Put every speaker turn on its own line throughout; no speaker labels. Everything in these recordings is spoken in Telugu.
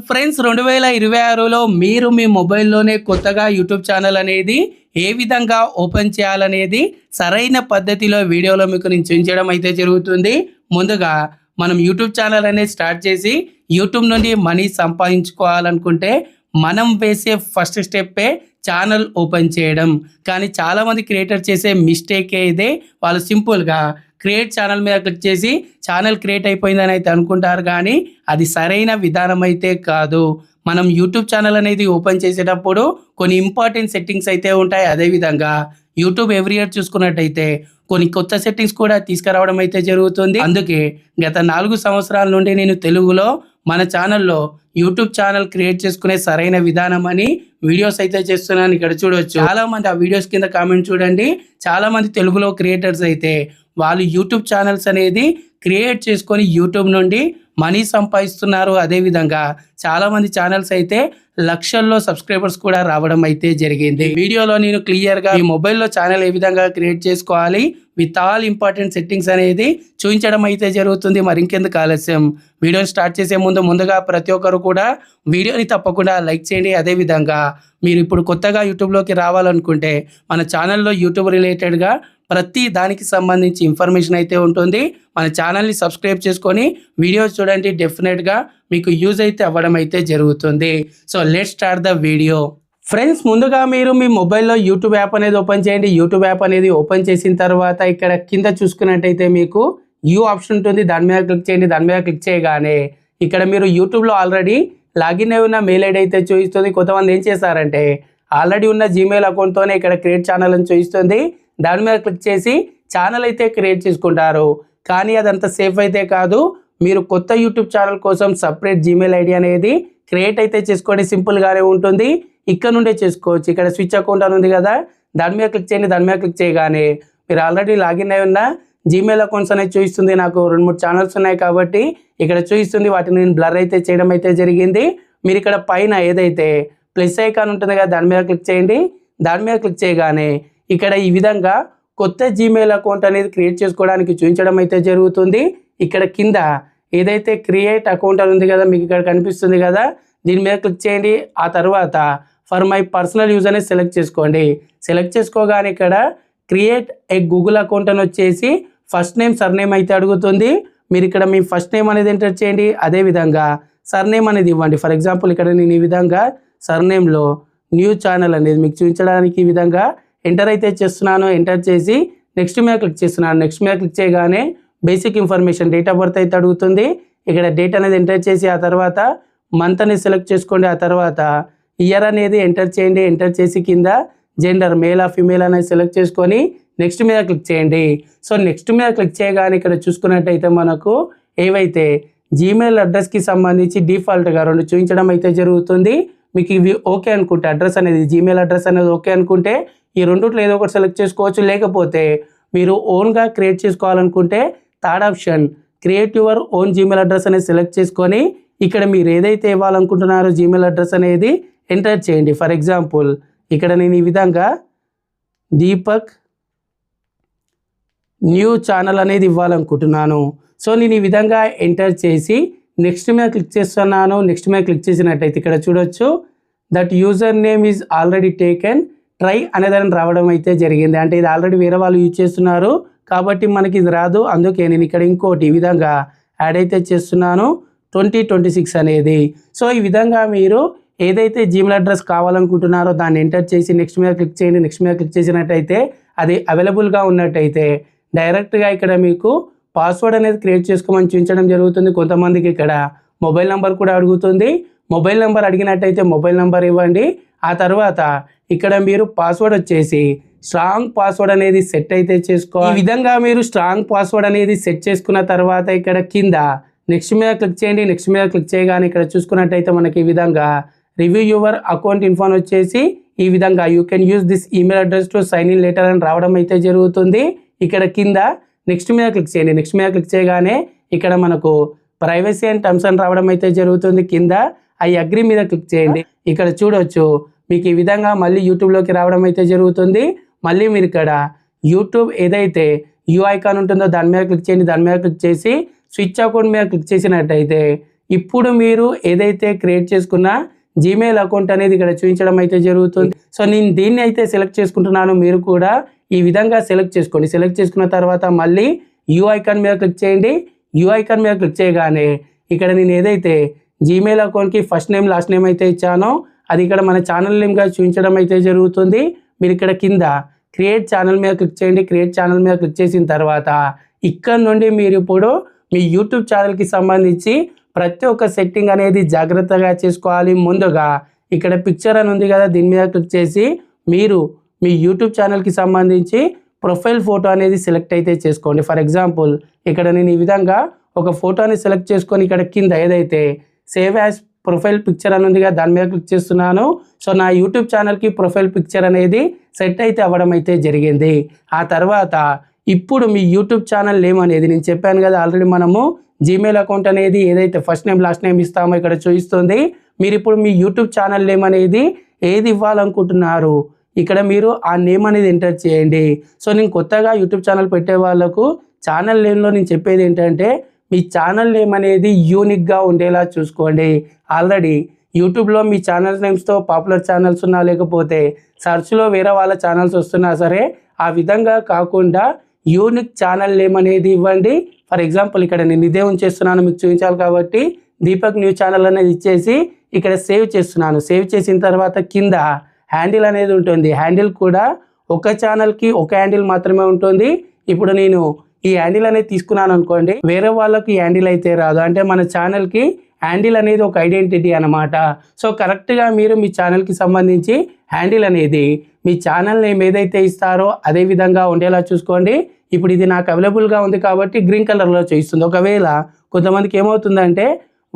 ఫ్రెండ్స్ 2026లో మీరు మీ మొబైల్లోనే కొత్తగా యూట్యూబ్ ఛానల్ అనేది ఏ విధంగా ఓపెన్ చేయాలనేది సరైన పద్ధతిలో వీడియోలో మీకు నేను చూపించడం అయితే జరుగుతుంది. ముందుగా మనం యూట్యూబ్ ఛానల్ అనేది స్టార్ట్ చేసి యూట్యూబ్ నుండి మనీ సంపాదించుకోవాలనుకుంటే మనం వేసే ఫస్ట్ స్టెప్పే ఛానల్ ఓపెన్ చేయడం. కానీ చాలామంది క్రియేటర్ చేసే మిస్టేకే ఇదే. వాళ్ళు సింపుల్గా క్రియేట్ ఛానల్ మీద క్లిక్ చేసి ఛానల్ క్రియేట్ అయిపోయిందని అయితే అనుకుంటారు, కానీ అది సరైన విధానం అయితే కాదు. మనం యూట్యూబ్ ఛానల్ అనేది ఓపెన్ చేసేటప్పుడు కొన్ని ఇంపార్టెంట్ సెట్టింగ్స్ అయితే ఉంటాయి. అదేవిధంగా యూట్యూబ్ ఎవ్రీ ఇయర్ చూసుకున్నట్టయితే కొన్ని కొత్త సెట్టింగ్స్ కూడా తీసుకురావడం అయితే జరుగుతుంది. అందుకే గత 4 సంవత్సరాల నుండి నేను తెలుగులో మన ఛానల్లో యూట్యూబ్ ఛానల్ క్రియేట్ చేసుకునే సరైన విధానం అని వీడియోస్ అయితే చేస్తున్నాను. ఇక్కడ చూడవచ్చు, చాలా మంది ఆ వీడియోస్ కింద కామెంట్ చూడండి. చాలా మంది తెలుగులో క్రియేటర్స్ అయితే వాళ్ళు యూట్యూబ్ ఛానల్స్ అనేది క్రియేట్ చేసుకొని యూట్యూబ్ నుండి మనీ సంపాదిస్తున్నారు. అదేవిధంగా చాలామంది ఛానల్స్ అయితే లక్షల్లో సబ్స్క్రైబర్స్ కూడా రావడం అయితే జరిగింది. వీడియోలో నేను క్లియర్గా ఈ మొబైల్లో ఛానల్ ఏ విధంగా క్రియేట్ చేసుకోవాలి విత్ ఆల్ ఇంపార్టెంట్ సెట్టింగ్స్ అనేది చూపించడం అయితే జరుగుతుంది. మరి ఇంకెందుకు ఆలస్యం, వీడియోని స్టార్ట్ చేసే ముందుగా ప్రతి ఒక్కరు కూడా వీడియోని తప్పకుండా లైక్ చేయండి. అదేవిధంగా మీరు ఇప్పుడు కొత్తగా యూట్యూబ్లోకి రావాలనుకుంటే మన ఛానల్లో యూట్యూబ్ రిలేటెడ్గా ప్రతి దానికి సంబంధించి ఇన్ఫర్మేషన్ అయితే ఉంటుంది. మన ఛానల్ని సబ్స్క్రైబ్ చేసుకొని వీడియోస్ చూడండి, డెఫినెట్గా మీకు యూజ్ అయితే అవ్వడం అయితే జరుగుతుంది. So let's start the video. Friends, ముందుగా మీరు మీ మొబైల్లో యూట్యూబ్ యాప్ అనేది ఓపెన్ చేయండి. యూట్యూబ్ యాప్ అనేది ఓపెన్ చేసిన తర్వాత ఇక్కడ కింద చూసుకున్నట్టయితే మీకు యూ ఆప్షన్ ఉంటుంది, దాని మీద క్లిక్ చేయండి. దాని మీద క్లిక్ చేయగానే ఇక్కడ మీరు యూట్యూబ్లో ఆల్రెడీ లాగిన్ అయి ఉన్న మెయిల్ ఐడి అయితే చూపిస్తుంది. కొంతమంది ఏం చేస్తారంటే ఆల్రెడీ ఉన్న జీమెయిల్ అకౌంట్తోనే ఇక్కడ క్రియేట్ ఛానల్ అని చూపిస్తుంది. దాని మీద క్లిక్ చేసి ఛానల్ అయితే క్రియేట్ చేసుకుంటారు. కానీ అదంతా సేఫ్ అయితే కాదు. మీరు కొత్త యూట్యూబ్ ఛానల్ కోసం సపరేట్ జీమెయిల్ ఐడి అనేది క్రియేట్ అయితే చేసుకోండి. సింపుల్గానే ఉంటుంది, ఇక్కడ నుండే చేసుకోవచ్చు. ఇక్కడ స్విచ్ అకౌంట్ అని ఉంది కదా, దాని మీద క్లిక్ చేయండి. దాని మీద క్లిక్ చేయగానే మీరు ఆల్రెడీ లాగిన్ అయి ఉన్న జీమెయిల్ అకౌంట్స్ అనేది చూపిస్తుంది. నాకు 2-3 ఛానల్స్ ఉన్నాయి కాబట్టి ఇక్కడ చూపిస్తుంది. వాటిని నేను బ్లర్ అయితే చేయడం అయితే జరిగింది. మీరు ఇక్కడ పైన ఏదైతే ప్లస్ ఐకాన్ ఉంటుంది కదా, దాని మీద క్లిక్ చేయండి. దాని మీద క్లిక్ చేయగానే ఇక్కడ ఈ విధంగా కొత్త జీమెయిల్ అకౌంట్ అనేది క్రియేట్ చేసుకోవడానికి చూపించడం అయితే జరుగుతుంది. ఇక్కడ కింద ఏదైతే క్రియేట్ అకౌంట్ అని ఉంది కదా, మీకు ఇక్కడ కనిపిస్తుంది కదా, దీని మీద క్లిక్ చేయండి. ఆ తర్వాత ఫర్ మై పర్సనల్ యూజ్ అనేది సెలెక్ట్ చేసుకోండి. సెలెక్ట్ చేసుకోగానే ఇక్కడ క్రియేట్ ఏ గూగుల్ అకౌంట్ అని వచ్చేసి ఫస్ట్ నేమ్ సర్నేమ్ అయితే అడుగుతుంది. మీరు ఇక్కడ మీ ఫస్ట్ నేమ్ అనేది ఎంటర్ చేయండి. అదేవిధంగా సర్నేమ్ అనేది ఇవ్వండి. ఫర్ ఎగ్జాంపుల్ ఇక్కడ నేను ఈ విధంగా సర్నేమ్లో న్యూ ఛానల్ అనేది మీకు చూపించడానికి ఈ విధంగా ఎంటర్ అయితే చేస్తున్నాను. ఎంటర్ చేసి నెక్స్ట్ మీద క్లిక్ చేస్తున్నాను. నెక్స్ట్ మీద క్లిక్ చేయగానే basic information date of birth అయితే అడుగుతుంది. ఇక్కడ డేట్ అనేది ఎంటర్ చేసి ఆ తర్వాత మంత్ అనేది సెలెక్ట్ చేసుకోండి. ఆ తర్వాత ఇయర్ అనేది ఎంటర్ చేయండి. ఎంటర్ చేసి కింద జెండర్ మేల్ ఆ ఫీమేల్ అనేది సెలెక్ట్ చేసుకొని నెక్స్ట్ మీద క్లిక్ చేయండి. సో నెక్స్ట్ మీద క్లిక్ చేయగానే ఇక్కడ చూసుకున్నట్టయితే మనకు ఏవైతే జీమెయిల్ అడ్రస్కి సంబంధించి డిఫాల్ట్గా 2 చూపించడం అయితే జరుగుతుంది. మీకు ఇవి ఓకే అనుకుంటే అడ్రస్ అనేది జీమెయిల్ అడ్రస్ అనేది ఓకే అనుకుంటే ఈ రెండిట్లో ఏదో ఒకటి సెలెక్ట్ చేసుకోవచ్చు. లేకపోతే మీరు ఓన్గా క్రియేట్ చేసుకోవాలనుకుంటే third option create your own Gmail address అనేది సెలెక్ట్ చేసుకొని ఇక్కడ మీరు ఏదైతే ఇవ్వాలనుకుంటున్నారో జీమెయిల్ అడ్రస్ అనేది ఎంటర్ చేయండి. ఫర్ ఎగ్జాంపుల్ ఇక్కడ నేను ఈ విధంగా దీపక్ న్యూ ఛానల్ అనేది ఇవ్వాలనుకుంటున్నాను. సో నేను ఈ విధంగా ఎంటర్ చేసి నెక్స్ట్ మీద క్లిక్ చేస్తున్నాను. నెక్స్ట్ మీద క్లిక్ చేసినట్టయితే ఇక్కడ చూడొచ్చు that user name is already taken try అనేదాన్ని రావడం అయితే జరిగింది. అంటే ఇది ఆల్రెడీ వేరే వాళ్ళు యూజ్ చేస్తున్నారు కాబట్టి మనకి ఇది రాదు. అందుకే నేను ఇక్కడ ఇంకోటి ఈ విధంగా యాడ్ అయితే చేస్తున్నాను 2026 అనేది. సో ఈ విధంగా మీరు ఏదైతే జీమెయిల్ అడ్రస్ కావాలనుకుంటున్నారో దాన్ని ఎంటర్ చేసి నెక్స్ట్ మీద క్లిక్ చేయండి. నెక్స్ట్ మీద క్లిక్ చేసినట్టయితే అది అవైలబుల్గా ఉన్నట్టయితే డైరెక్ట్గా ఇక్కడ మీకు పాస్వర్డ్ అనేది క్రియేట్ చేసుకోమని చూపించడం జరుగుతుంది. కొంతమందికి ఇక్కడ మొబైల్ నెంబర్ కూడా అడుగుతుంది. మొబైల్ నెంబర్ అడిగినట్టయితే మొబైల్ నెంబర్ ఇవ్వండి. ఆ తర్వాత ఇక్కడ మీరు పాస్వర్డ్ వచ్చేసి స్ట్రాంగ్ పాస్వర్డ్ అనేది సెట్ అయితే చేసుకోవాలి. ఈ విధంగా మీరు స్ట్రాంగ్ పాస్వర్డ్ అనేది సెట్ చేసుకున్న తర్వాత ఇక్కడ కింద నెక్స్ట్ మీద క్లిక్ చేయండి. నెక్స్ట్ మీద క్లిక్ చేయగానే ఇక్కడ చూసుకున్నట్టయితే మనకి ఈ విధంగా రివ్యూ యువర్ అకౌంట్ ఇన్ఫో వచ్చేసి ఈ విధంగా you can use this email address to sign in later అని రావడం అయితే జరుగుతుంది. ఇక్కడ కింద నెక్స్ట్ మీద క్లిక్ చేయండి. నెక్స్ట్ మీద క్లిక్ చేయగానే ఇక్కడ మనకు ప్రైవసీ అండ్ టర్మ్స్ అని రావడం అయితే జరుగుతుంది. కింద ఐ అగ్రీ మీద క్లిక్ చేయండి. ఇక్కడ చూడొచ్చు మీకు ఈ విధంగా మళ్ళీ యూట్యూబ్లోకి రావడం అయితే జరుగుతుంది. మళ్ళీ మీరు ఇక్కడ యూట్యూబ్ ఏదైతే యూ ఐకాన్ ఉంటుందో దాని మీద క్లిక్ చేయండి. దాని మీద క్లిక్ చేసి స్విచ్ అకౌంట్ మీద క్లిక్ చేసినట్టయితే ఇప్పుడు మీరు ఏదైతే క్రియేట్ చేసుకున్న జీమెయిల్ అకౌంట్ అనేది ఇక్కడ చూపించడం అయితే జరుగుతుంది. సో నేను దీన్ని అయితే సెలెక్ట్ చేసుకుంటున్నాను. మీరు కూడా ఈ విధంగా సెలెక్ట్ చేసుకోండి. సెలెక్ట్ చేసుకున్న తర్వాత మళ్ళీ యూ ఐకాన్ మీద క్లిక్ చేయండి. యూ ఐకాన్ మీద క్లిక్ చేయగానే ఇక్కడ నేను ఏదైతే జీమెయిల్ అకౌంట్కి ఫస్ట్ నేమ్ లాస్ట్ నేమ్ అయితే ఇచ్చానో అది ఇక్కడ మన ఛానల్ నేమ్గా చూపించడం అయితే జరుగుతుంది. మీరు ఇక్కడ కింద క్రియేట్ ఛానల్ మీద క్లిక్ చేయండి. క్రియేట్ ఛానల్ మీద క్లిక్ చేసిన తర్వాత ఇక్కడ నుండి మీరు ఇప్పుడు మీ యూట్యూబ్ ఛానల్కి సంబంధించి ప్రతి ఒక్క సెట్టింగ్ అనేది జాగ్రత్తగా చేసుకోవాలి. ముందుగా ఇక్కడ పిక్చర్ అని ఉంది కదా, దీని మీద క్లిక్ చేసి మీరు మీ యూట్యూబ్ ఛానల్కి సంబంధించి ప్రొఫైల్ ఫోటో అనేది సెలెక్ట్ అయితే చేసుకోండి. ఫర్ ఎగ్జాంపుల్ ఇక్కడ నేను ఈ విధంగా ఒక ఫోటోని సెలెక్ట్ చేసుకొని ఇక్కడ కింద ఏదైతే సేవ్ యాజ్ ప్రొఫైల్ పిక్చర్ అని ఉంది కదా, దాని మీద క్లిక్ చేస్తున్నాను. సో నా యూట్యూబ్ ఛానల్కి ప్రొఫైల్ పిక్చర్ అనేది సెట్ అయితే అవ్వడం అయితే జరిగింది. ఆ తర్వాత ఇప్పుడు మీ యూట్యూబ్ ఛానల్ నేమ్ అనేది నేను చెప్పాను కదా, ఆల్రెడీ మనము జీమెయిల్ అకౌంట్ అనేది ఏదైతే ఫస్ట్ నేమ్ లాస్ట్ నేమ్ ఇస్తామో ఇక్కడ చూపిస్తుంది. మీరు ఇప్పుడు మీ యూట్యూబ్ ఛానల్ నేమ్ అనేది ఏది ఇవ్వాలనుకుంటున్నారు ఇక్కడ మీరు ఆ నేమ్ అనేది ఎంటర్ చేయండి. సో నేను కొత్తగా యూట్యూబ్ ఛానల్ పెట్టే వాళ్ళకు ఛానల్ నేమ్లో నేను చెప్పేది ఏంటంటే మీ ఛానల్ నేమ్ అనేది యూనిక్గా ఉండేలా చూసుకోండి. ఆల్రెడీ యూట్యూబ్లో మీ ఛానల్ నేమ్స్తో పాపులర్ ఛానల్స్ ఉన్నా లేకపోతే సర్చ్లో వేరే వాళ్ళ ఛానల్స్ వస్తున్నా సరే ఆ విధంగా కాకుండా యూనిక్ ఛానల్ నేమ్ అనేది ఇవ్వండి. ఫర్ ఎగ్జాంపుల్ ఇక్కడ నేను ఇదే ఉంచేస్తున్నాను, మీకు చూపించాలి కాబట్టి దీపక్ న్యూ ఛానల్ అనేది ఇచ్చేసి ఇక్కడ సేవ్ చేస్తున్నాను. సేవ్ చేసిన తర్వాత కింద హ్యాండిల్ అనేది ఉంటుంది. హ్యాండిల్ కూడా ఒక ఛానల్కి ఒక హ్యాండిల్ మాత్రమే ఉంటుంది. ఇప్పుడు నేను ఈ హ్యాండిల్ అనేది తీసుకున్నాను అనుకోండి, వేరే వాళ్ళకి ఈ హ్యాండిల్ అయితే రాదు. అంటే మన ఛానల్కి హ్యాండిల్ అనేది ఒక ఐడెంటిటీ అనమాట. సో కరెక్ట్గా మీరు మీ ఛానల్కి సంబంధించి హ్యాండిల్ అనేది మీ ఛానల్ నేమ్ ఏదైతే ఇస్తారో అదే విధంగా ఉండేలా చూసుకోండి. ఇప్పుడు ఇది నాకు అవైలబుల్గా ఉంది కాబట్టి గ్రీన్ కలర్లో చూపిస్తుంది. ఒకవేళ కొంతమందికి ఏమవుతుందంటే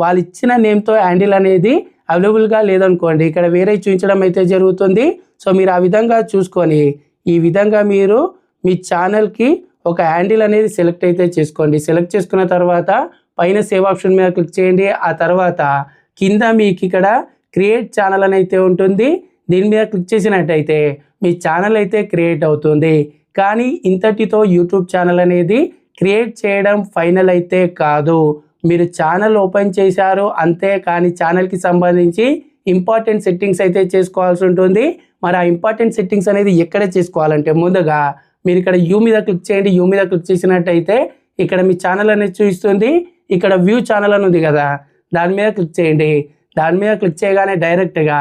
వాళ్ళు ఇచ్చిన నేమ్తో హ్యాండిల్ అనేది అవైలబుల్గా లేదనుకోండి, ఇక్కడ వేరే చూపించడం అయితే జరుగుతుంది. సో మీరు ఆ విధంగా చూసుకొని ఈ విధంగా మీరు మీ ఛానల్కి ఒక హ్యాండిల్ అనేది సెలెక్ట్ అయితే చేసుకోండి. సెలెక్ట్ చేసుకున్న తర్వాత పైన సేవ్ ఆప్షన్ మీద క్లిక్ చేయండి. ఆ తర్వాత కింద మీకు ఇక్కడ క్రియేట్ ఛానల్ అని అయితే ఉంటుంది. దీని మీద క్లిక్ చేసినట్టయితే మీ ఛానల్ అయితే క్రియేట్ అవుతుంది. కానీ ఇంతటితో యూట్యూబ్ ఛానల్ అనేది క్రియేట్ చేయడం ఫైనల్ అయితే కాదు. మీరు ఛానల్ ఓపెన్ చేశారు అంతే, కానీ ఛానల్కి సంబంధించి ఇంపార్టెంట్ సెట్టింగ్స్ అయితే చేసుకోవాల్సి ఉంటుంది. మరి ఆ ఇంపార్టెంట్ సెట్టింగ్స్ అనేది ఎక్కడ చేసుకోవాలంటే ముందుగా మీరు ఇక్కడ యూ మీద క్లిక్ చేయండి. యూ మీద క్లిక్ చేసినట్టయితే ఇక్కడ మీ ఛానల్ అనేది చూపిస్తుంది. ఇక్కడ వ్యూ ఛానల్ అని ఉంది కదా, దాని మీద క్లిక్ చేయండి. దాని మీద క్లిక్ చేయగానే డైరెక్ట్గా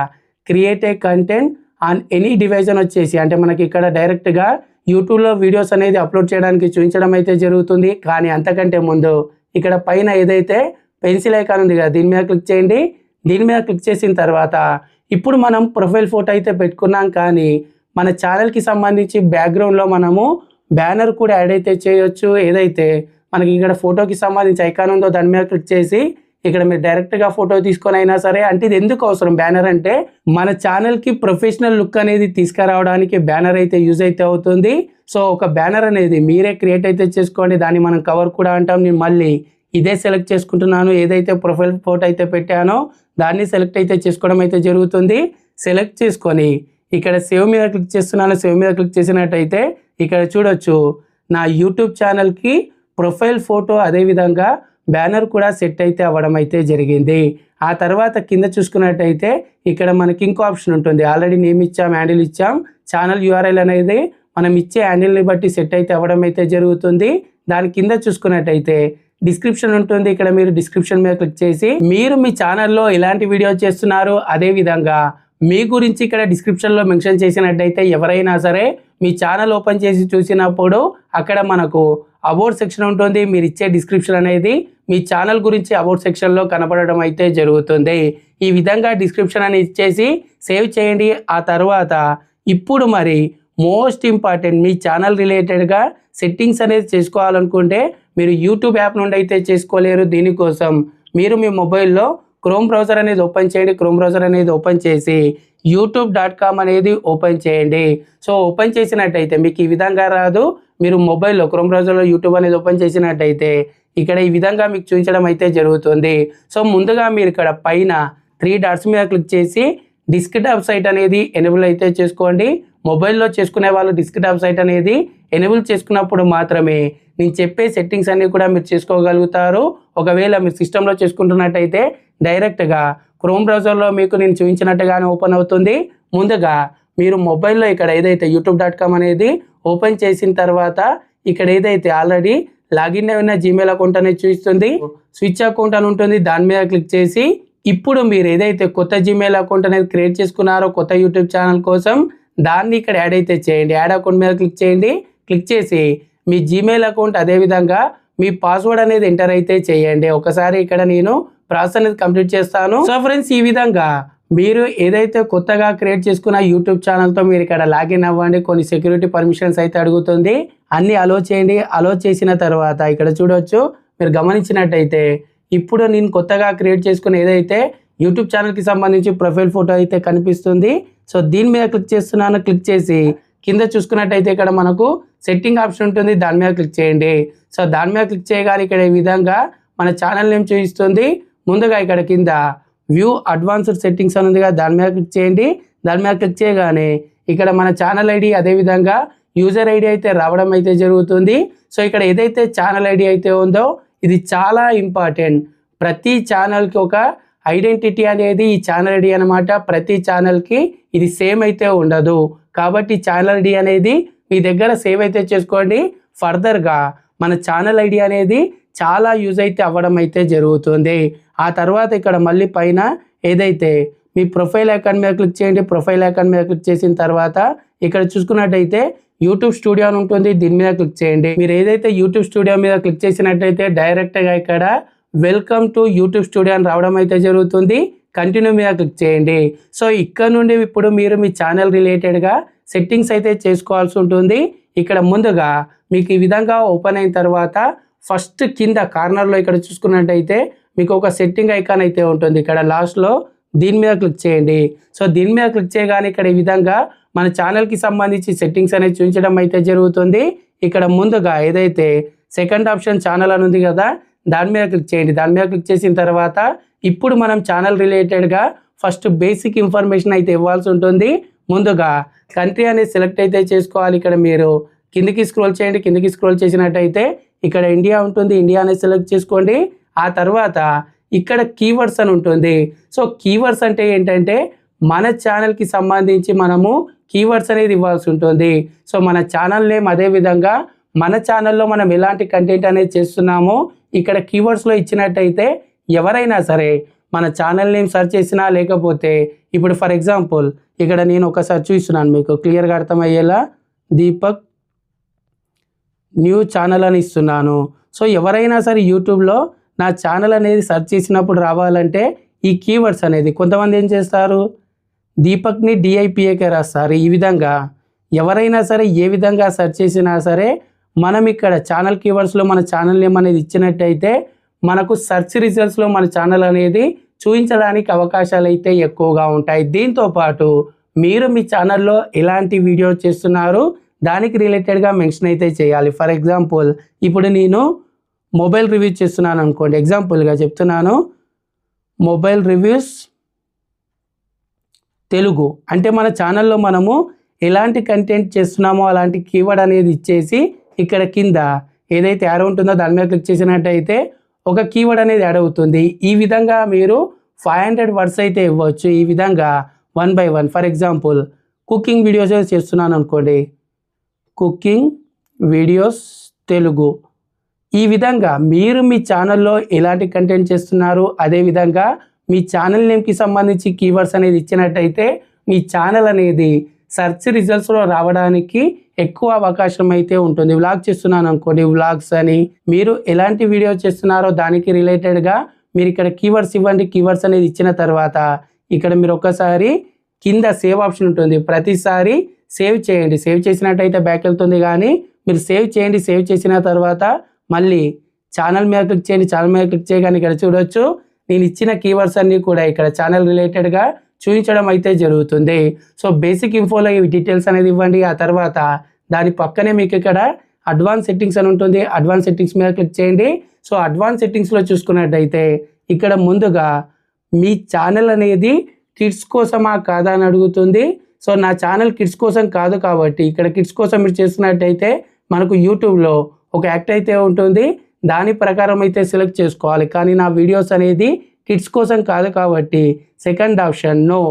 create a content on any device అని వచ్చేసి అంటే మనకి ఇక్కడ డైరెక్ట్గా యూట్యూబ్లో వీడియోస్ అనేది అప్లోడ్ చేయడానికి చూపించడం అయితే జరుగుతుంది. కానీ అంతకంటే ముందు ఇక్కడ పైన ఏదైతే పెన్సిల్ ఐకాన్ ఉంది కదా, దీని మీద క్లిక్ చేయండి. దీని మీద క్లిక్ చేసిన తర్వాత ఇప్పుడు మనం ప్రొఫైల్ ఫోటో అయితే పెట్టుకున్నాం, కానీ మన ఛానల్కి సంబంధించి బ్యాక్గ్రౌండ్లో మనము బ్యానర్ కూడా యాడ్ అయితే చేయొచ్చు. ఏదైతే మనకి ఇక్కడ ఫోటోకి సంబంధించి ఐకాన్ ఉందో దాని మీద క్లిక్ చేసి ఇక్కడ మీరు డైరెక్ట్గా ఫోటో తీసుకొని అయినా సరే, అంటే ఇది ఎందుకు అవసరం బ్యానర్ అంటే మన ఛానల్కి ప్రొఫెషనల్ లుక్ అనేది తీసుకురావడానికి బ్యానర్ అయితే యూజ్ అయితే అవుతుంది. సో ఒక బ్యానర్ అనేది మీరే క్రియేట్ అయితే చేసుకోండి. దాన్ని మనం కవర్ కూడా అంటాం. నేను మళ్ళీ ఇదే సెలెక్ట్ చేసుకుంటున్నాను. ఏదైతే ప్రొఫైల్ ఫోటో అయితే పెట్టానో దాన్ని సెలెక్ట్ అయితే చేసుకోవడం అయితే జరుగుతుంది. సెలెక్ట్ చేసుకొని ఇక్కడ సేవ్ మీద క్లిక్ చేస్తున్నాను. సేవ్ మీద క్లిక్ చేసినట్టయితే ఇక్కడ చూడొచ్చు నా యూట్యూబ్ ఛానల్కి ప్రొఫైల్ ఫోటో అదేవిధంగా బ్యానర్ కూడా సెట్ అయితే అవ్వడం అయితే జరిగింది. ఆ తర్వాత కింద చూసుకున్నట్టయితే ఇక్కడ మనకి ఇంకో ఆప్షన్ ఉంటుంది. ఆల్రెడీ నేమ్ ఇచ్చాం, హ్యాండిల్ ఇచ్చాం. ఛానల్ యూఆర్ఎల్ అనేది మనం ఇచ్చే హ్యాండిల్ని బట్టి సెట్ అయితే అవ్వడం అయితే జరుగుతుంది. దాని కింద చూసుకున్నట్టయితే డిస్క్రిప్షన్ ఉంటుంది. ఇక్కడ మీరు డిస్క్రిప్షన్ మీద క్లిక్ చేసి మీరు మీ ఛానల్లో ఎలాంటి వీడియో చేస్తున్నారు అదేవిధంగా మీ గురించి ఇక్కడ డిస్క్రిప్షన్లో మెన్షన్ చేసినట్టయితే ఎవరైనా సరే మీ ఛానల్ ఓపెన్ చేసి చూసినప్పుడు అక్కడ మనకు అబౌట్ సెక్షన్ ఉంటుంది. మీరు ఇచ్చే డిస్క్రిప్షన్ అనేది మీ ఛానల్ గురించి అబౌట్ సెక్షన్లో కనపడడం అయితే జరుగుతుంది. ఈ విధంగా డిస్క్రిప్షన్ అని ఇచ్చేసి సేవ్ చేయండి. ఆ తర్వాత ఇప్పుడు మరి మోస్ట్ ఇంపార్టెంట్ మీ ఛానల్ రిలేటెడ్గా సెట్టింగ్స్ అనేది చేసుకోవాలనుకుంటే మీరు యూట్యూబ్ యాప్ నుండి అయితే చేసుకోలేరు. దీనికోసం మీరు మీ మొబైల్లో క్రోమ్ బ్రౌజర్ అనేది ఓపెన్ చేయండి. క్రోమ్ బ్రౌజర్ అనేది ఓపెన్ చేసి youtube.com అనేది ఓపెన్ చేయండి. సో ఓపెన్ చేసినట్టయితే మీకు ఈ విధంగా రాదు. మీరు మొబైల్లో క్రోమ్ బ్రౌజర్లో యూట్యూబ్ అనేది ఓపెన్ చేసినట్టయితే ఇక్కడ ఈ విధంగా మీకు చూపించడం అయితే జరుగుతుంది. సో ముందుగా మీరు ఇక్కడ పైన 3 డాట్స్ మీద క్లిక్ చేసి డెస్క్టాప్ సైట్ అనేది ఎనేబుల్ అయితే చేసుకోండి. మొబైల్లో చేసుకునే వాళ్ళు డెస్క్టాప్ సైట్ అనేది ఎనేబుల్ చేసుకున్నప్పుడు మాత్రమే నేను చెప్పే సెట్టింగ్స్ అన్నీ కూడా మీరు చేసుకోగలుగుతారు. ఒకవేళ మీరు సిస్టంలో చేసుకుంటున్నట్టయితే డైరెక్ట్గా క్రోమ్ బ్రౌజర్లో మీకు నేను చూపించినట్టుగానే ఓపెన్ అవుతుంది. ముందుగా మీరు మొబైల్లో ఇక్కడ ఏదైతే youtube.com అనేది ఓపెన్ చేసిన తర్వాత ఇక్కడ ఏదైతే ఆల్రెడీ లాగిన్ అయిన జీమెయిల్ అకౌంట్ అనేది చూపిస్తుంది, స్విచ్ అకౌంట్ అని ఉంటుంది. దాని మీద క్లిక్ చేసి ఇప్పుడు మీరు ఏదైతే కొత్త జీమెయిల్ అకౌంట్ అనేది క్రియేట్ చేసుకున్నారో కొత్త యూట్యూబ్ ఛానల్ కోసం దాన్ని ఇక్కడ యాడ్ అయితే చేయండి. యాడ్ అకౌంట్ మీద క్లిక్ చేయండి. క్లిక్ చేసి మీ జీమెయిల్ అకౌంట్ అదేవిధంగా మీ పాస్వర్డ్ అనేది ఎంటర్ అయితే చేయండి. ఒకసారి ఇక్కడ నేను ప్రాసెస్ అనేది కంప్లీట్ చేస్తాను. సో ఫ్రెండ్స్, ఈ విధంగా మీరు ఏదైతే కొత్తగా క్రియేట్ చేసుకున్న యూట్యూబ్ ఛానల్తో మీరు ఇక్కడ లాగిన్ అవ్వండి. కొన్ని సెక్యూరిటీ పర్మిషన్స్ అయితే అడుగుతుంది, అన్ని అలో చేయండి. అలో చేసిన తర్వాత ఇక్కడ చూడొచ్చు, మీరు గమనించినట్టయితే ఇప్పుడు నేను కొత్తగా క్రియేట్ చేసుకున్న ఏదైతే యూట్యూబ్ ఛానల్కి సంబంధించి ప్రొఫైల్ ఫోటో అయితే కనిపిస్తుంది. సో దీని మీద క్లిక్ చేస్తున్నాను. క్లిక్ చేసి కింద చూసుకున్నట్టయితే ఇక్కడ మనకు సెట్టింగ్ ఆప్షన్ ఉంటుంది, దాని మీద క్లిక్ చేయండి. సో దాని మీద క్లిక్ చేయగానే ఇక్కడ ఈ విధంగా మన ఛానల్ నేమ్ చూపిస్తుంది. ముందుగా ఇక్కడ కింద వ్యూ అడ్వాన్స్డ్ సెట్టింగ్స్ అని ఉంది కదా, దాని మీద క్లిక్ చేయండి. దాని మీద క్లిక్ చేయగానే ఇక్కడ మన ఛానల్ ఐడి అదేవిధంగా యూజర్ ఐడి అయితే రావడం అయితే జరుగుతుంది. సో ఇక్కడ ఏదైతే ఛానల్ ఐడి అయితే ఉందో ఇది చాలా ఇంపార్టెంట్. ప్రతి ఛానల్కి ఒక ఐడెంటిటీ అనేది ఈ ఛానల్ ఐడి అనమాట. ప్రతి ఛానల్కి ఇది సేమ్ అయితే ఉండదు. కాబట్టి ఛానల్ ఐడి అనేది మీ దగ్గర సేవ్ అయితే చేసుకోండి. ఫర్దర్గా మన ఛానల్ ఐడి అనేది చాలా యూజ్ అయితే అవ్వడం అయితే జరుగుతుంది. ఆ తర్వాత ఇక్కడ మళ్ళీ పైన ఏదైతే మీ ప్రొఫైల్ ఐకాన్ మీద క్లిక్ చేయండి. ప్రొఫైల్ ఐకాన్ మీద క్లిక్ చేసిన తర్వాత ఇక్కడ చూసుకున్నట్టయితే యూట్యూబ్ స్టూడియో అని ఉంటుంది, దీని మీద క్లిక్ చేయండి. మీరు ఏదైతే యూట్యూబ్ స్టూడియో మీద క్లిక్ చేసినట్టయితే డైరెక్ట్గా ఇక్కడ వెల్కమ్ టు యూట్యూబ్ స్టూడియో అని రావడం అయితే జరుగుతుంది. కంటిన్యూ మీద క్లిక్ చేయండి. సో ఇక్కడ నుండి ఇప్పుడు మీరు మీ ఛానల్ రిలేటెడ్గా సెట్టింగ్స్ అయితే చేసుకోవాల్సి ఉంటుంది. ఇక్కడ ముందుగా మీకు ఈ విధంగా ఓపెన్ అయిన తర్వాత ఫస్ట్ కింద కార్నర్లో ఇక్కడ చూసుకున్నట్టయితే మీకు ఒక సెట్టింగ్ ఐకాన్ అయితే ఉంటుంది. ఇక్కడ లాస్ట్లో దీని మీద క్లిక్ చేయండి. సో దీని మీద క్లిక్ చేయగానే ఇక్కడ ఈ విధంగా మన ఛానల్కి సంబంధించి సెట్టింగ్స్ అనేది చూపించడం అయితే జరుగుతుంది. ఇక్కడ ముందుగా ఏదైతే సెకండ్ ఆప్షన్ ఛానల్ అని ఉంది కదా, దాని మీద క్లిక్ చేయండి. దాని మీద క్లిక్ చేసిన తర్వాత ఇప్పుడు మనం ఛానల్ రిలేటెడ్గా ఫస్ట్ బేసిక్ ఇన్ఫర్మేషన్ అయితే ఇవ్వాల్సి ఉంటుంది. ముందుగా కంట్రీ అనేది సెలెక్ట్ అయితే చేసుకోవాలి. ఇక్కడ మీరు కిందికి స్క్రోల్ చేయండి. కిందికి స్క్రోల్ చేసినట్టయితే ఇక్కడ ఇండియా ఉంటుంది, ఇండియా అనేది సెలెక్ట్ చేసుకోండి. ఆ తర్వాత ఇక్కడ కీవర్డ్స్ అని ఉంటుంది. సో కీవర్డ్స్ అంటే ఏంటంటే మన ఛానల్కి సంబంధించి మనము కీవర్డ్స్ అనేది ఇవ్వాల్సి ఉంటుంది. సో మన ఛానల్ నేమ్ అదేవిధంగా మన ఛానల్లో మనం ఎలాంటి కంటెంట్ అనేది చేస్తున్నామో ఇక్కడ కీవర్డ్స్లో ఇచ్చినట్టయితే ఎవరైనా సరే మన ఛానల్ నేమ్ సెర్చ్ చేసినా లేకపోతే ఇప్పుడు ఫర్ ఎగ్జాంపుల్ ఇక్కడ నేను ఒక సెర్చ్ ఇస్తున్నాను మీకు క్లియర్గా అర్థమయ్యేలా, దీపక్ న్యూ ఛానల్ అని ఇస్తున్నాను. సో ఎవరైనా సరే యూట్యూబ్లో నా ఛానల్ అనేది సెర్చ్ చేసినప్పుడు రావాలంటే ఈ కీవర్డ్స్ అనేది కొంతమంది ఏం చేస్తారు, దీపక్ని డిఐపిఏకే రాస్తారు. ఈ విధంగా ఎవరైనా సరే ఏ విధంగా సెర్చ్ చేసినా సరే మనం ఇక్కడ ఛానల్ కీవర్డ్స్లో మన ఛానల్ నేమ్ అనేది ఇచ్చినట్టయితే మనకు సెర్చ్ రిజల్ట్స్లో మన ఛానల్ అనేది చూపించడానికి అవకాశాలు అయితే ఎక్కువగా ఉంటాయి. దీంతోపాటు మీరు మీ ఛానల్లో ఎలాంటి వీడియో చేస్తున్నారు దానికి రిలేటెడ్గా మెన్షన్ అయితే చేయాలి. ఫర్ ఎగ్జాంపుల్ ఇప్పుడు నేను మొబైల్ రివ్యూస్ చేస్తున్నాను అనుకోండి, ఎగ్జాంపుల్గా చెప్తున్నాను, మొబైల్ రివ్యూస్ తెలుగు అంటే మన ఛానల్లో మనము ఎలాంటి కంటెంట్ చేస్తున్నామో అలాంటి కీవర్డ్ అనేది ఇచ్చేసి ఇక్కడ కింద ఏదైతే యాడ్ ఉంటుందో దాని మీద క్లిక్ చేసినట్టయితే ఒక కీవర్డ్ అనేది యాడ్ అవుతుంది. ఈ విధంగా మీరు 500 వర్డ్స్ అయితే ఇవ్వచ్చు. ఈ విధంగా 1 by 1 for example cooking videos చేస్తున్నాను అనుకోండి, కుకింగ్ వీడియోస్ తెలుగు. ఈ విధంగా మీరు మీ ఛానల్లో ఎలాంటి కంటెంట్ చేస్తున్నారు అదేవిధంగా మీ ఛానల్ నేమ్కి సంబంధించి కీవర్డ్స్ అనేది ఇచ్చినట్టయితే మీ ఛానల్ అనేది సెర్చ్ రిజల్ట్స్లో రావడానికి ఎక్కువ అవకాశం అయితే ఉంటుంది. వ్లాగ్ చేస్తున్నాను అనుకోండి, వ్లాగ్స్ అని మీరు ఎలాంటి వీడియో చేస్తున్నారో దానికి రిలేటెడ్గా మీరు ఇక్కడ కీవర్డ్స్ ఇవ్వండి. కీవర్డ్స్ అనేది ఇచ్చిన తర్వాత ఇక్కడ మీరు ఒకసారి కింద సేవ్ ఆప్షన్ ఉంటుంది, ప్రతిసారి సేవ్ చేయండి. సేవ్ చేసినట్టయితే బ్యాక్ వెళ్తుంది, కానీ మీరు సేవ్ చేయండి. సేవ్ చేసిన తర్వాత మళ్ళీ ఛానల్ మీద క్లిక్ చేయండి. ఛానల్ మీద క్లిక్ చేయగానే ఇక్కడ చూడొచ్చు నేను ఇచ్చిన కీవర్డ్స్ అన్నీ కూడా ఇక్కడ ఛానల్ రిలేటెడ్గా చూపించడం అయితే జరుగుతుంది. సో బేసిక్ ఇన్ఫోలో ఈ డీటెయిల్స్ అనేది ఇవ్వండి. ఆ తర్వాత దాని పక్కనే మీకు ఇక్కడ అడ్వాన్స్ సెట్టింగ్స్ అని ఉంటుంది, అడ్వాన్స్ సెట్టింగ్స్ మీద క్లిక్ చేయండి. సో అడ్వాన్స్ సెట్టింగ్స్లో చూసుకున్నట్టయితే ఇక్కడ ముందుగా మీ ఛానల్ అనేది కిడ్స్ కోసమా కాదా అని అడుగుతుంది. సో నా ఛానల్ కిడ్స్ కోసం కాదు కాబట్టి ఇక్కడ కిడ్స్ కోసం మీరు చేస్తున్నట్టయితే మనకు యూట్యూబ్లో ఒక యాక్ట్ అయితే ఉంటుంది, దాని ప్రకారం అయితే సెలెక్ట్ చేసుకోవాలి. కానీ నా వీడియోస్ అనేది కిడ్స్ కోసం కాదు కాబట్టి second option no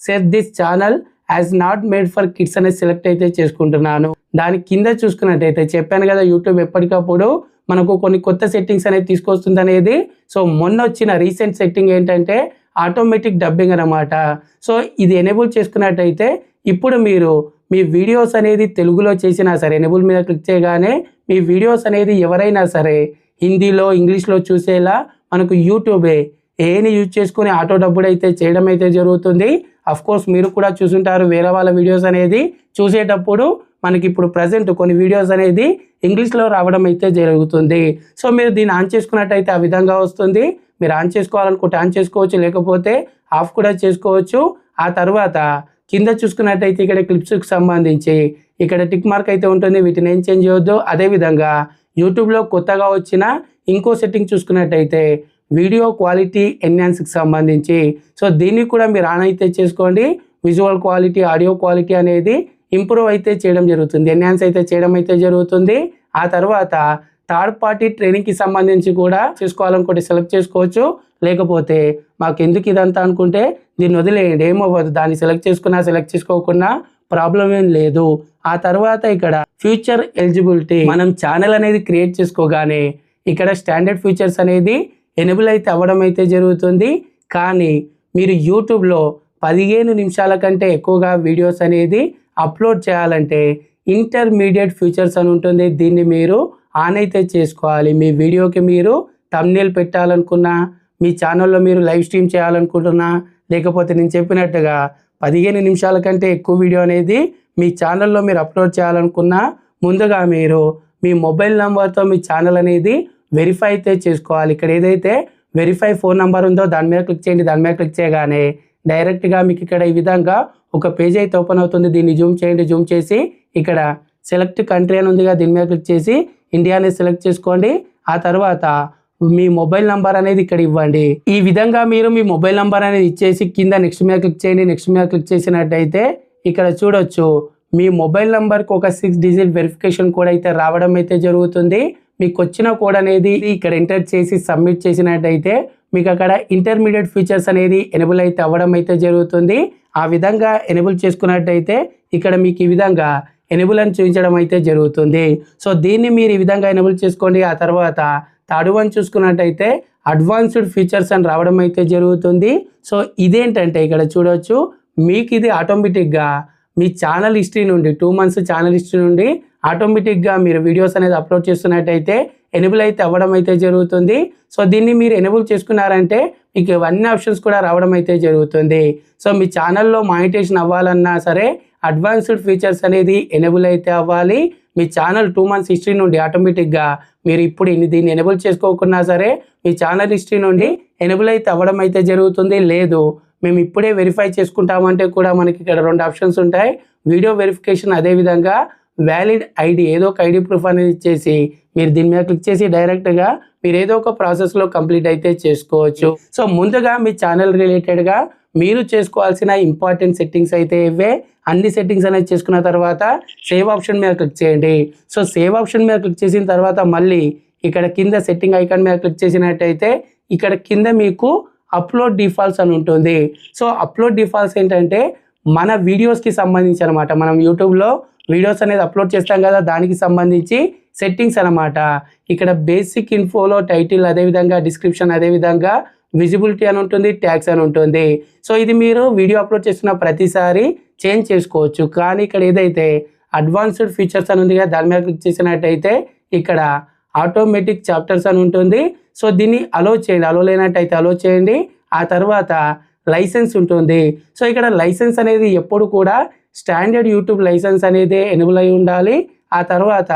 set this channel as not made for kids అనేది సెలెక్ట్ అయితే చేసుకుంటున్నాను. దాని కింద చూసుకున్నట్టయితే చెప్పాను కదా, యూట్యూబ్ ఎప్పటికప్పుడు మనకు కొన్ని కొత్త సెట్టింగ్స్ అనేది తీసుకొస్తుంది అనేది. సో మొన్న వచ్చిన రీసెంట్ సెట్టింగ్ ఏంటంటే ఆటోమేటిక్ డబ్బింగ్ అనమాట. సో ఇది ఎనేబుల్ చేసుకున్నట్టయితే ఇప్పుడు మీరు మీ వీడియోస్ అనేది తెలుగులో చేసినా సరే ఎనేబుల్ మీద క్లిక్ చేయగానే మీ వీడియోస్ అనేది ఎవరైనా సరే హిందీలో ఇంగ్లీష్లో చూసేలా మనకు యూట్యూబే ఏని యూజ్ చేసుకుని ఆటో డబ్బులు అయితే చేయడం అయితే జరుగుతుంది. అఫ్ కోర్స్ మీరు కూడా చూసుంటారు, వేరే వాళ్ళ వీడియోస్ అనేది చూసేటప్పుడు మనకి ఇప్పుడు ప్రజెంట్ కొన్ని వీడియోస్ అనేది ఇంగ్లీష్లో రావడం అయితే జరుగుతుంది. సో మీరు దీన్ని ఆన్ చేసుకున్నట్టయితే ఆ విధంగా వస్తుంది. మీరు ఆన్ చేసుకోవాలనుకుంటే ఆన్ చేసుకోవచ్చు, లేకపోతే ఆఫ్ కూడా చేసుకోవచ్చు. ఆ తర్వాత కింద చూసుకున్నట్టయితే ఇక్కడ క్లిప్స్కి సంబంధించి ఇక్కడ టిక్ మార్క్ అయితే ఉంటుంది, వీటిని ఏం చేంజ్ చేయొద్దు. అదేవిధంగా యూట్యూబ్లో కొత్తగా వచ్చిన ఇంకో సెట్టింగ్ చూసుకున్నట్టయితే వీడియో క్వాలిటీ ఎన్హాన్స్కి సంబంధించి, సో దీన్ని కూడా మీరు ఆన్ అయితే చేసుకోండి. విజువల్ క్వాలిటీ, ఆడియో క్వాలిటీ అనేది ఇంప్రూవ్ అయితే చేయడం జరుగుతుంది, ఎన్హాన్స్ అయితే చేయడం అయితే జరుగుతుంది. ఆ తర్వాత థర్డ్ పార్టీ ట్రైనింగ్కి సంబంధించి కూడా చేసుకోవాలనుకుంటే సెలెక్ట్ చేసుకోవచ్చు, లేకపోతే మాకు ఎందుకు ఇదంతా అనుకుంటే దీన్ని వదిలేయండి, ఏమవ్వదు. దాన్ని సెలెక్ట్ చేసుకున్నా సెలెక్ట్ చేసుకోకుండా ప్రాబ్లం ఏం లేదు. ఆ తర్వాత ఇక్కడ ఫ్యూచర్ ఎలిజిబిలిటీ, మనం ఛానల్ అనేది క్రియేట్ చేసుకోగానే ఇక్కడ స్టాండర్డ్ ఫీచర్స్ అనేది ఎనేబుల్ అయితే అవ్వడం అయితే జరుగుతుంది. కానీ మీరు యూట్యూబ్లో 15 నిమిషాల కంటే ఎక్కువగా వీడియోస్ అనేది అప్లోడ్ చేయాలంటే ఇంటర్మీడియట్ ఫీచర్స్ అని ఉంటుంది, దీన్ని మీరు ఆన్ అయితే చేసుకోవాలి. మీ వీడియోకి మీరు థంబ్నెయిల్ పెట్టాలనుకున్నా, మీ ఛానల్లో మీరు లైవ్ స్ట్రీమ్ చేయాలనుకుంటున్నా, లేకపోతే నేను చెప్పినట్టుగా 15 నిమిషాల కంటే ఎక్కువ వీడియో అనేది మీ ఛానల్లో మీరు అప్లోడ్ చేయాలనుకున్నా, ముందుగా మీరు మీ మొబైల్ నెంబర్తో మీ ఛానల్ అనేది వెరిఫై అయితే చేసుకోవాలి. ఇక్కడ ఏదైతే వెరిఫై ఫోన్ నెంబర్ ఉందో దాని మీద క్లిక్ చేయండి. దాని మీద క్లిక్ చేయగానే డైరెక్ట్గా మీకు ఇక్కడ ఈ విధంగా ఒక పేజ్ అయితే ఓపెన్ అవుతుంది. దీన్ని జూమ్ చేయండి. జూమ్ చేసి ఇక్కడ సెలెక్ట్ కంట్రీ అని ఉందిగా, దీని మీద క్లిక్ చేసి ఇండియా అనేది సెలెక్ట్ చేసుకోండి. ఆ తర్వాత మీ మొబైల్ నంబర్ అనేది ఇక్కడ ఇవ్వండి. ఈ విధంగా మీరు మీ మొబైల్ నంబర్ అనేది ఇచ్చేసి కింద నెక్స్ట్ మీద క్లిక్ చేయండి. నెక్స్ట్ మీద క్లిక్ చేసినట్టయితే ఇక్కడ చూడొచ్చు మీ మొబైల్ నంబర్కి ఒక 6 డిజిట్ వెరిఫికేషన్ కోడ్ అయితే రావడం అయితే జరుగుతుంది. మీకు వచ్చిన కోడ్ అనేది ఇక్కడ ఎంటర్ చేసి సబ్మిట్ చేసినట్టయితే మీకు అక్కడ ఇంటర్మీడియట్ ఫీచర్స్ అనేది ఎనేబుల్ అయితే అవ్వడం అయితే జరుగుతుంది. ఆ విధంగా ఎనేబుల్ చేసుకున్నట్టయితే ఇక్కడ మీకు ఈ విధంగా ఎనేబుల్ అని చూపించడం అయితే జరుగుతుంది. సో దీన్ని మీరు ఈ విధంగా ఎనేబుల్ చేసుకోండి. ఆ తర్వాత థర్డ్ వన్ చూసుకున్నట్టయితే అడ్వాన్స్డ్ ఫీచర్స్ అని రావడం అయితే జరుగుతుంది. సో ఇదేంటంటే ఇక్కడ చూడవచ్చు, మీకు ఇది ఆటోమేటిక్గా మీ ఛానల్ హిస్టరీ నుండి 2 months ఛానల్ హిస్టరీ నుండి ఆటోమేటిక్గా మీరు వీడియోస్ అనేది అప్లోడ్ చేస్తున్నట్టయితే ఎనేబుల్ అయితే అవ్వడం అయితే జరుగుతుంది. సో దీన్ని మీరు ఎనేబుల్ చేసుకున్నారంటే మీకు ఇవన్నీ ఆప్షన్స్ కూడా రావడం అయితే జరుగుతుంది. సో మీ ఛానల్లో మానిటైజేషన్ అవ్వాలన్నా సరే అడ్వాన్స్డ్ ఫీచర్స్ అనేది ఎనేబుల్ అయితే అవ్వాలి. మీ ఛానల్ 2 months హిస్టరీ నుండి ఆటోమేటిక్గా మీరు ఇప్పుడు దీన్ని ఎనేబుల్ చేసుకోకున్నా సరే మీ ఛానల్ హిస్టరీ నుండి ఎనేబుల్ అయితే అవ్వడం అయితే జరుగుతుంది. లేదు మేము ఇప్పుడే వెరిఫై చేసుకుంటామంటే కూడా మనకి ఇక్కడ 2 ఆప్షన్స్ ఉంటాయి, వీడియో వెరిఫికేషన్, అదేవిధంగా వ్యాలిడ్ ఐడి, ఏదో ఒక ఐడి ప్రూఫ్ అనేది ఇచ్చేసి మీరు దీని మీద క్లిక్ చేసి డైరెక్ట్గా మీరు ఏదో ఒక ప్రాసెస్లో కంప్లీట్ అయితే చేసుకోవచ్చు. సో ముందుగా మీ ఛానల్ రిలేటెడ్గా మీరు చేసుకోవాల్సిన ఇంపార్టెంట్ సెట్టింగ్స్ అయితే ఇవే. అన్ని సెట్టింగ్స్ అనేది చేసుకున్న తర్వాత సేవ్ ఆప్షన్ మీద క్లిక్ చేయండి. సో సేవ్ ఆప్షన్ మీద క్లిక్ చేసిన తర్వాత మళ్ళీ ఇక్కడ కింద సెట్టింగ్ ఐకాన్ మీద క్లిక్ చేసినట్టయితే ఇక్కడ కింద మీకు అప్లోడ్ డిఫాల్ట్స్ అని ఉంటుంది. సో అప్లోడ్ డిఫాల్ట్స్ ఏంటంటే మన వీడియోస్కి సంబంధించి అనమాట. మనం యూట్యూబ్లో వీడియోస్ అనేది అప్లోడ్ చేస్తాం కదా, దానికి సంబంధించి సెట్టింగ్స్ అనమాట. ఇక్కడ బేసిక్ ఇన్ఫోలో టైటిల్, అదేవిధంగా డిస్క్రిప్షన్, అదేవిధంగా విజిబిలిటీ అని ఉంటుంది, ట్యాగ్స్ అని ఉంటుంది. సో ఇది మీరు వీడియో అప్లోడ్ చేస్తున్న ప్రతిసారి చేంజ్ చేసుకోవచ్చు. కానీ ఇక్కడ ఏదైతే అడ్వాన్స్డ్ ఫీచర్స్ అని ఉంది కదా, దాని మీద క్లిక్ చేసినట్టయితే ఇక్కడ ఆటోమేటిక్ చాప్టర్స్ అని ఉంటుంది. సో దీన్ని అలో చేయండి, అలో లేనట్టయితే అలో చేయండి. ఆ తర్వాత లైసెన్స్ ఉంటుంది. సో ఇక్కడ లైసెన్స్ అనేది ఎప్పుడు కూడా స్టాండర్డ్ యూట్యూబ్ లైసెన్స్ అనేది ఎనేబుల్ అయి ఉండాలి. ఆ తర్వాత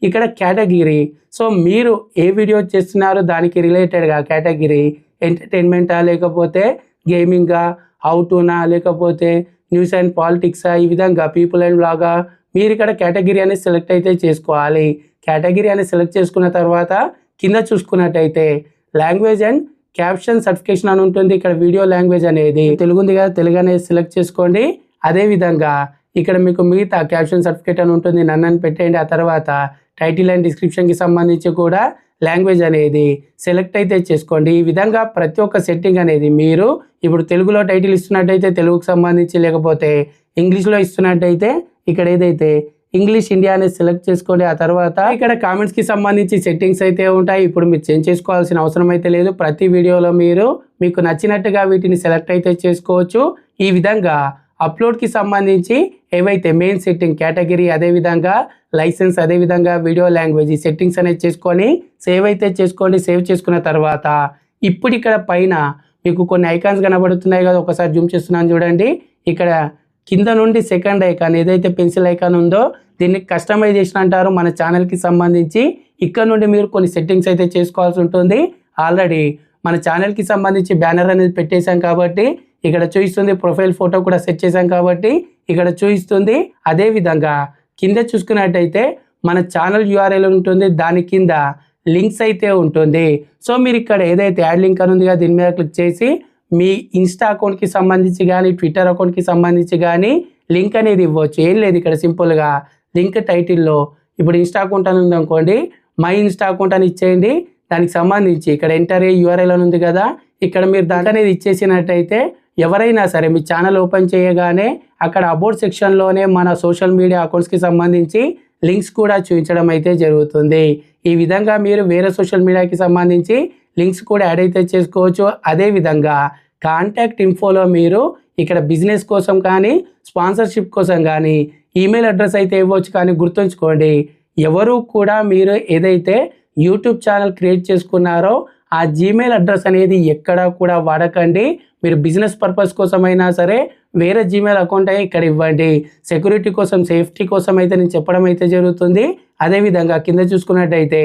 ఇక్కడ కేటగిరీ, సో మీరు ఏ వీడియో చేస్తున్నారో దానికి రిలేటెడ్గా కేటగిరీ ఎంటర్టైన్మెంటా, లేకపోతే గేమింగా, హౌ టునా, లేకపోతే న్యూస్ అండ్ పాలిటిక్సా, ఈ విధంగా పీపుల్ అండ్ బ్లాగా మీరు ఇక్కడ కేటగిరీ అనేది సెలెక్ట్ అయితే చేసుకోవాలి. కేటగిరీ అనేది సెలెక్ట్ చేసుకున్న తర్వాత కింద చూసుకున్నట్టయితే లాంగ్వేజ్ అండ్ క్యాప్షన్ సర్టిఫికేషన్ అని ఉంటుంది. ఇక్కడ వీడియో లాంగ్వేజ్ అనేది తెలుగు ఉంది కదా, తెలుగు అనేది సెలెక్ట్ చేసుకోండి. అదేవిధంగా ఇక్కడ మీకు మిగతా క్యాప్షన్ సర్టిఫికేట్ అని ఉంటుంది, నన్ను అని పెట్టేయండి. ఆ తర్వాత టైటిల్ అండ్ డిస్క్రిప్షన్కి సంబంధించి కూడా లాంగ్వేజ్ అనేది సెలెక్ట్ అయితే చేసుకోండి. ఈ విధంగా ప్రతి ఒక్క సెట్టింగ్ అనేది మీరు ఇప్పుడు తెలుగులో టైటిల్ ఇస్తున్నట్టయితే తెలుగుకు సంబంధించి, లేకపోతే ఇంగ్లీష్లో ఇస్తున్నట్టయితే ఇక్కడ ఏదైతే ఇంగ్లీష్ ఇండియా అనేది సెలెక్ట్ చేసుకోండి. ఆ తర్వాత ఇక్కడ కామెంట్స్కి సంబంధించి సెట్టింగ్స్ అయితే ఉంటాయి. ఇప్పుడు మీరు చేంజ్ చేసుకోవాల్సిన అవసరం అయితే లేదు. ప్రతి వీడియోలో మీరు మీకు నచ్చినట్టుగా వీటిని సెలెక్ట్ అయితే చేసుకోవచ్చు. ఈ విధంగా అప్లోడ్కి సంబంధించి ఏవైతే మెయిన్ సెట్టింగ్ కేటగిరీ, అదేవిధంగా లైసెన్స్, అదేవిధంగా వీడియో లాంగ్వేజ్ ఈ సెట్టింగ్స్ అనేది చేసుకొని సేవ్ అయితే చేసుకోండి. సేవ్ చేసుకున్న తర్వాత ఇప్పుడు ఇక్కడ పైన మీకు కొన్ని ఐకాన్స్ కనబడుతున్నాయి కదా, ఒకసారి జూమ్ చేస్తున్నాను చూడండి. ఇక్కడ కింద నుండి సెకండ్ ఐకాన్ ఏదైతే పెన్సిల్ ఐకాన్ ఉందో దీన్ని కస్టమైజేషన్ అంటారు. మన ఛానల్కి సంబంధించి ఇక్కడ నుండి మీరు కొన్ని సెట్టింగ్స్ అయితే చేసుకోవాల్సి ఉంటుంది. ఆల్రెడీ మన ఛానల్కి సంబంధించి బ్యానర్ అనేది పెట్టేశాం కాబట్టి ఇక్కడ చూపిస్తుంది. ప్రొఫైల్ ఫోటో కూడా సెట్ చేశాం కాబట్టి ఇక్కడ చూపిస్తుంది. అదేవిధంగా కింద చూసుకున్నట్టయితే మన ఛానల్ URL ఉంటుంది, దాని కింద లింక్స్ అయితే ఉంటుంది. సో మీరు ఇక్కడ ఏదైతే యాడ్ లింక్ అని ఉంది కదా దీని మీద క్లిక్ చేసి మీ ఇన్స్టా అకౌంట్కి సంబంధించి కానీ ట్విట్టర్ అకౌంట్కి సంబంధించి కానీ లింక్ అనేది ఇవ్వచ్చు. ఏం లేదు, ఇక్కడ సింపుల్గా లింక్ టైటిల్లో ఇప్పుడు ఇన్స్టా అకౌంట్ అని ఉంది అనుకోండి, మై ఇన్స్టా అకౌంట్ అని ఇచ్చేయండి. దానికి సంబంధించి ఇక్కడ ఎంటర్ URL అని ఉంది కదా, ఇక్కడ మీరు దాంట్లో అనేది ఇచ్చేసినట్టయితే ఎవరైనా సరే మీ ఛానల్ ఓపెన్ చేయగానే అక్కడ అబౌట్ సెక్షన్లోనే మన సోషల్ మీడియా అకౌంట్స్కి సంబంధించి లింక్స్ కూడా చూపించడం అయితే జరుగుతుంది. ఈ విధంగా మీరు వేరే సోషల్ మీడియాకి సంబంధించి లింక్స్ కూడా యాడ్ అయితే చేసుకోవచ్చు. అదేవిధంగా కాంటాక్ట్ ఇన్ఫోలో మీరు ఇక్కడ బిజినెస్ కోసం కానీ స్పాన్సర్షిప్ కోసం కానీ ఈమెయిల్ అడ్రస్ అయితే ఇవ్వచ్చు. కానీ గుర్తుంచుకోండి, ఎవరు కూడా మీరు ఏదైతే యూట్యూబ్ ఛానల్ క్రియేట్ చేసుకున్నారో ఆ జీమెయిల్ అడ్రస్ అనేది ఎక్కడా కూడా వాడకండి. మీరు బిజినెస్ పర్పస్ కోసమైనా సరే వేరే జీమెయిల్ అకౌంట్ అయితే ఇక్కడ ఇవ్వండి. సెక్యూరిటీ కోసం, సేఫ్టీ కోసం అయితే నేను చెప్పడం అయితే జరుగుతుంది. అదేవిధంగా కింద చూసుకున్నట్టయితే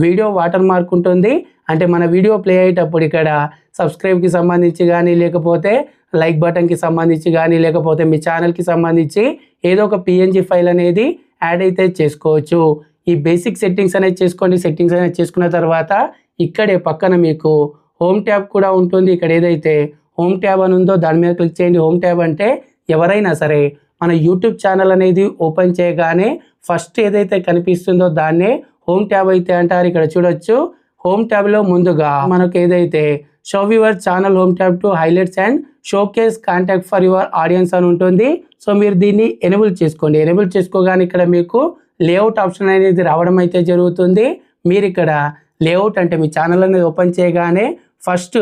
వీడియో వాటర్ మార్క్ ఉంటుంది, అంటే మన వీడియో ప్లే అయ్యేటప్పుడు ఇక్కడ సబ్స్క్రైబ్కి సంబంధించి కానీ, లేకపోతే లైక్ బటన్కి సంబంధించి కానీ, లేకపోతే మీ ఛానల్కి సంబంధించి ఏదో ఒక PNG ఫైల్ అనేది యాడ్ అయితే చేసుకోవచ్చు. ఈ బేసిక్ సెట్టింగ్స్ అనేది చేసుకోండి. సెట్టింగ్స్ అనేది చేసుకున్న తర్వాత ఇక్కడే పక్కన మీకు హోమ్ ట్యాబ్ కూడా ఉంటుంది. ఇక్కడ ఏదైతే హోమ్ ట్యాబ్ అని ఉందో దాని మీద క్లిక్ చేయండి. హోమ్ ట్యాబ్ అంటే ఎవరైనా సరే మన యూట్యూబ్ ఛానల్ అనేది ఓపెన్ చేయగానే ఫస్ట్ ఏదైతే కనిపిస్తుందో దాన్నే హోమ్ ట్యాబ్ అయితే అంటారు. ఇక్కడ చూడొచ్చు, హోమ్ ట్యాబ్లో ముందుగా మనకు ఏదైతే show your channel home tab to highlights and showcase contact for your audience అని ఉంటుంది. సో మీరు దీన్ని ఎనేబుల్ చేసుకోండి. ఎనేబుల్ చేసుకోగానే ఇక్కడ మీకు లేఅవుట్ ఆప్షన్ అనేది రావడం అయితే జరుగుతుంది. మీరు ఇక్కడ లేఅవుట్ అంటే మీ ఛానల్ అనేది ఓపెన్ చేయగానే ఫస్ట్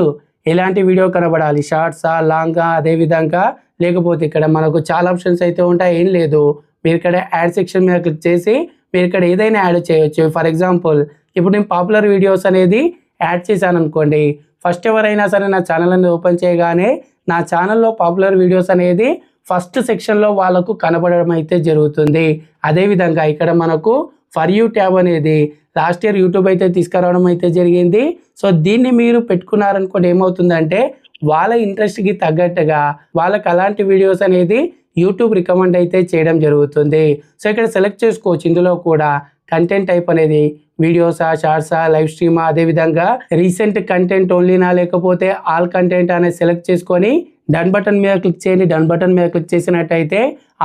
ఎలాంటి వీడియో కనబడాలి, షార్ట్సా, లాంగా, అదేవిధంగా లేకపోతే ఇక్కడ మనకు చాలా ఆప్షన్స్ అయితే ఉంటాయి. ఏం లేదు, మీరు ఇక్కడ యాడ్ సెక్షన్ మీద క్లిక్ చేసి మీరు ఇక్కడ ఏదైనా యాడ్ చేయొచ్చు. ఫర్ ఎగ్జాంపుల్ ఇప్పుడు నేను పాపులర్ వీడియోస్ అనేది యాడ్ చేశాను అనుకోండి, ఫస్ట్ ఎవరైనా సరే నా ఛానల్ అనేది ఓపెన్ చేయగానే నా ఛానల్లో పాపులర్ వీడియోస్ అనేది ఫస్ట్ సెక్షన్లో వాళ్ళకు కనబడడం అయితే జరుగుతుంది. అదేవిధంగా ఇక్కడ మనకు ఫర్ యూ ట్యాబ్ అనేది లాస్ట్ ఇయర్ యూట్యూబ్ అయితే తీసుకురావడం అయితే జరిగింది. సో దీన్ని మీరు పెట్టుకున్నారనుకోండి, ఏమవుతుందంటే వాళ్ళ ఇంట్రెస్ట్కి తగ్గట్టుగా వాళ్ళకి అలాంటి వీడియోస్ అనేది యూట్యూబ్ రికమెండ్ అయితే చేయడం జరుగుతుంది. సో ఇక్కడ సెలెక్ట్ చేసుకోవచ్చు. ఇందులో కూడా కంటెంట్ టైప్ అనేది వీడియోసా, షార్ట్సా, లైవ్ స్ట్రీమా, అదేవిధంగా రీసెంట్ కంటెంట్ ఓన్లీనా, లేకపోతే ఆల్ కంటెంట్ అనేది సెలెక్ట్ చేసుకొని డన్ బటన్ మీద క్లిక్ చేయండి. డన్ బటన్ మీద క్లిక్ చేసినట్టయితే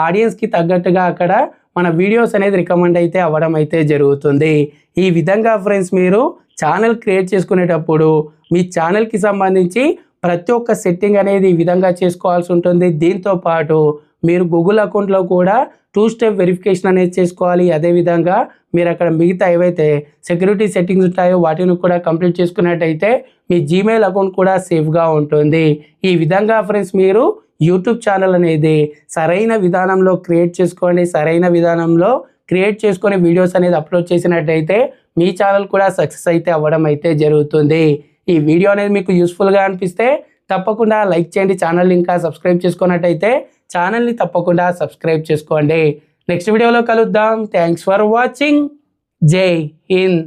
ఆడియన్స్కి తగ్గట్టుగా అక్కడ మన వీడియోస్ అనేది రికమెండ్ అయితే అవ్వడం అయితే జరుగుతుంది. ఈ విధంగా ఫ్రెండ్స్ మీరు ఛానల్ క్రియేట్ చేసుకునేటప్పుడు మీ ఛానల్కి సంబంధించి ప్రతి ఒక్క సెట్టింగ్ అనేది ఈ విధంగా చేసుకోవాల్సి ఉంటుంది. దీంతో పాటు మీరు గూగుల్ అకౌంట్లో కూడా 2 స్టెప్ వెరిఫికేషన్ అనేది చేసుకోవాలి. అదేవిధంగా మీరు అక్కడ మిగతా ఏవైతే సెక్యూరిటీ సెట్టింగ్స్ ఉంటాయో వాటిని కూడా కంప్లీట్ చేసుకున్నట్టయితే మీ జీమెయిల్ అకౌంట్ కూడా సేఫ్గా ఉంటుంది. ఈ విధంగా ఫ్రెండ్స్ మీరు యూట్యూబ్ ఛానల్ అనేది సరైన విధానంలో క్రియేట్ చేసుకోండి. సరైన విధానంలో క్రియేట్ చేసుకొని వీడియోస్ అనేది అప్లోడ్ చేసినట్టయితే మీ ఛానల్ కూడా సక్సెస్ అయితే అవ్వడం అయితే జరుగుతుంది. ఈ వీడియో అనేది మీకు యూస్ఫుల్గా అనిపిస్తే తప్పకుండా లైక్ చేయండి. ఛానల్ ఇంకా సబ్స్క్రైబ్ చేసుకున్నట్టయితే ఛానల్ని తప్పకుండా సబ్స్క్రైబ్ చేసుకోండి. నెక్స్ట్ వీడియోలో కలుద్దాం. Thanks for watching. జై హింద్.